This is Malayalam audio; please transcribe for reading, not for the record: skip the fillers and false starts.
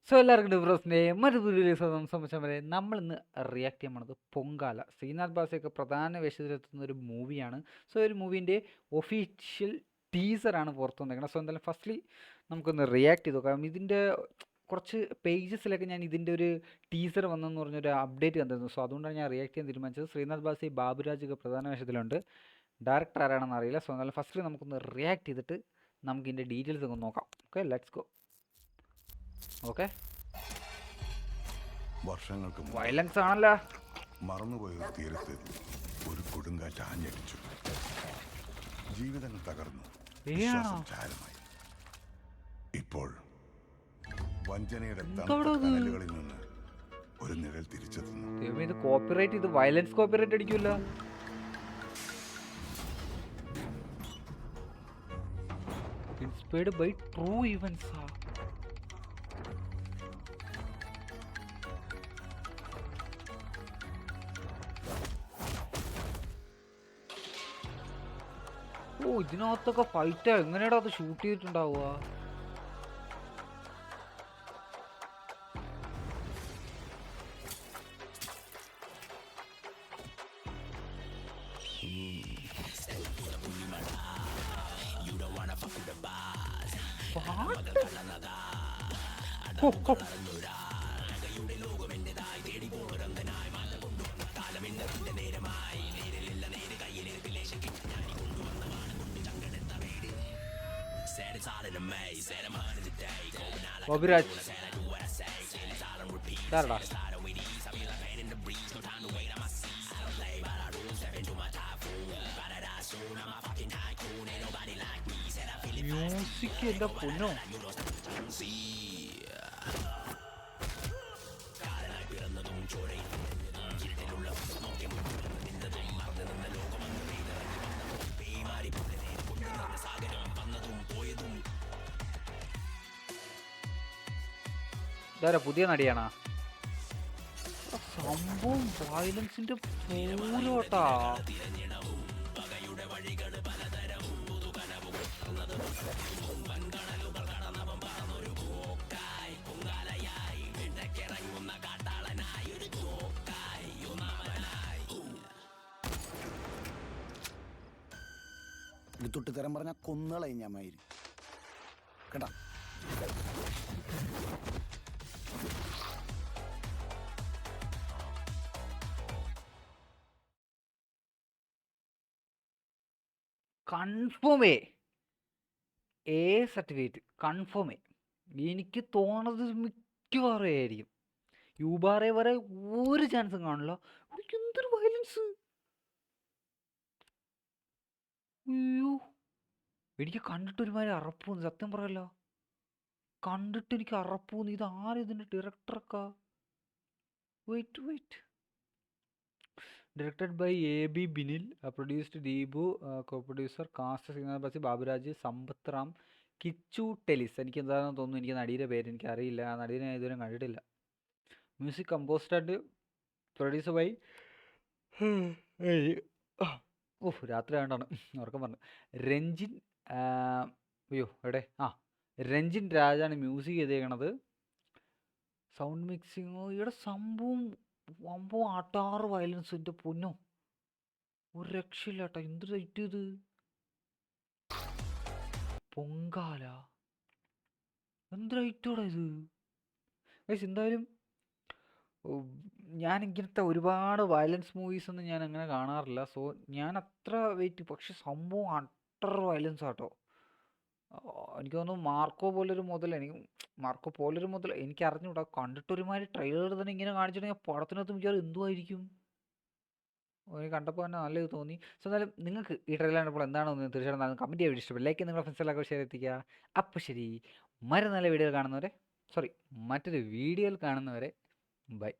സോ എല്ലാവർക്കും ഡിബ്രോസിൻ്റെ മറ്റൊരു സംബന്ധിച്ച വരെ നമ്മൾ ഇന്ന് റിയാക്ട് ചെയ്യാൻ പോണത് പൊങ്കാല. ശ്രീനാഥ് ബാസിയൊക്കെ പ്രധാന വേഷത്തിലെത്തുന്ന ഒരു മൂവിയാണ്. സോ ഒരു മൂവീൻ്റെ ഒഫീഷ്യൽ ടീസറാണ് പുറത്തു വന്നേക്കുന്നത്. സോ എന്തായാലും ഫസ്റ്റ്ലി നമുക്കൊന്ന് റിയാക്ട് ചെയ്ത് നോക്കാം. ഇതിൻ്റെ കുറച്ച് പേജസിലൊക്കെ ഞാൻ ഇതിൻ്റെ ഒരു ടീസർ വന്നെന്ന് പറഞ്ഞൊരു അപ്ഡേറ്റ് കണ്ടിരുന്നു. സോ അതുകൊണ്ടാണ് ഞാൻ റിയാക്ട് ചെയ്യാൻ തീരുമാനിച്ചത്. ശ്രീനാഥ് ബാസി, ബാബുരാജ് ഒക്കെ പ്രധാന വേഷത്തിലുണ്ട്. ഡയറക്ടർ ആരാണെന്ന് അറിയില്ല. സോ എന്നാലും ഫസ്റ്റ്ലി നമുക്കൊന്ന് റിയാക്ട് ചെയ്തിട്ട് നമുക്ക് ഇതിൻ്റെ ഡീറ്റെയിൽസ് ഒക്കെ നോക്കാം. Okay, let's go. ഓക്കെ, വർഷങ്ങൾക്ക് മുമ്പ് വയലൻസ് ആണല്ലോ. മറന്നുപോയ ഒരു തീരത്ത് ഒരു കൊടുങ്കാറ്റ് ആഞ്ഞടിച്ചു. ജീവിതങ്ങൾ തകർന്നു, വിശ്വാസം ചാരമായി. ഇപ്പോൾ വഞ്ചനയുടെ തണുത്ത കനലുകളിൽ നിന്ന് ഒരു നിഴൽ തിരിച്ചെത്തുന്നു. ഇത് കോപ്പിറൈറ്റ്, ഇത് വയലൻസ് കോപ്പിറൈറ്റ് അടിക്കൂല. Inspired by true events. ഓ, ഇതിനകത്തൊക്കെ ഫൈറ്റാ. എങ്ങനെയാടാ അത് ഷൂട്ട് ചെയ്തിട്ടുണ്ടാവുക? ബാബുരാജ് ഇതാരടാ? മ്യൂസിക് എന്താ പൊന്നോ. ഇതാരാ, പുതിയ നടിയാണാ? സംഭവം വയലൻസിന്റെ പൂരോട്ടാ. തൊട്ട് തരം പറഞ്ഞ കൊന്നുകളെ ഞാൻ മയില് കേട്ടാ. കൺഫേമേ എ സർട്ടിഫിക്കറ്റ് കൺഫേമേ. എനിക്ക് തോന്നുന്നത് മിക്കവാറും ആയിരിക്കും. യൂബാറെ വരെ ഒരു ചാൻസും കാണില്ല. എന്തൊരു വയലൻസ്. അയ്യോ, എനിക്ക് കണ്ടിട്ട് ഒരുമാതിരി അറപ്പൂന്ന്, സത്യം പറയല്ലോ. കണ്ടിട്ട് എനിക്ക് അറപ്പൂന്ന്. ഇത് ആരും ഇതിൻ്റെ ഡയറക്ടറൊക്കെ? Wait. Directed by AB Binil, produced Deepu, co producer cast Sreenath Basi, Baburaj, Sampath Ram, Kichu Tellus. എനിക്ക് എന്താണെന്ന് തോന്നുന്നു. എനിക്ക് നടിയുടെ പേര് എനിക്ക് അറിയില്ല. ആ നടിയെ ഞാൻ ഇതുവരെ കണ്ടിട്ടില്ല. Music composed and producer by രാത്രി ആയതുകൊണ്ടാണ് ഉറക്കം പറഞ്ഞു. രഞ്ജിൻ എവിടെ രഞ്ജിൻ രാജാണ് മ്യൂസിക് ചെയ്തേക്കണത്. സൗണ്ട് മിക്സിങ് ഇവിടെ സംഭവം ആട്ടാറ് വയലൻസ്. എൻ്റെ പൊന്നോ, ഒരു രക്ഷയില്ല കേട്ടോ. എന്ത് റേറ്റ് ഇത്? പൊങ്കാല എന്ത് റേറ്റോടാ ഇത്? എന്തായാലും ഞാൻ ഇങ്ങനത്തെ ഒരുപാട് വയലൻസ് മൂവീസ് ഒന്നും ഞാൻ അങ്ങനെ കാണാറില്ല. സോ ഞാൻ അത്ര വെയിറ്റ്. പക്ഷെ സംഭവം അട്ടർ വയലൻസ് ആട്ടോ. എനിക്ക് തോന്നുന്നു മാർക്കോ പോലൊരു മുതൽ എനിക്ക് അറിഞ്ഞൂടാ. കണ്ടിട്ടൊരുമാതിരി ട്രെയിലർ തന്നെ ഇങ്ങനെ കാണിച്ചിട്ടുണ്ടെങ്കിൽ പടത്തിനകത്ത് മിക്കവാറും എന്തുമായിരിക്കും. എനിക്ക് കണ്ടപ്പോൾ തന്നെ നല്ലത് തോന്നി. സോ എന്നാലും നിങ്ങൾക്ക് ഈ ട്രെയിലർ കണ്ടപ്പോൾ എന്താണ് തോന്നുന്നത്? തീർച്ചയായിട്ടും കമൻറ്റ് ചെയ്യാൻ ഇഷ്ടപ്പെട്ടു. ലൈക്ക് നിങ്ങളുടെ ഫ്രണ്ട്സിലൊക്കെ ഷെയർ എത്തിക്കുക. അപ്പോൾ ശരി, നല്ല വീഡിയോയിൽ കാണുന്നവരെ മറ്റൊരു വീഡിയോയിൽ കാണുന്നവരെ ബൈ.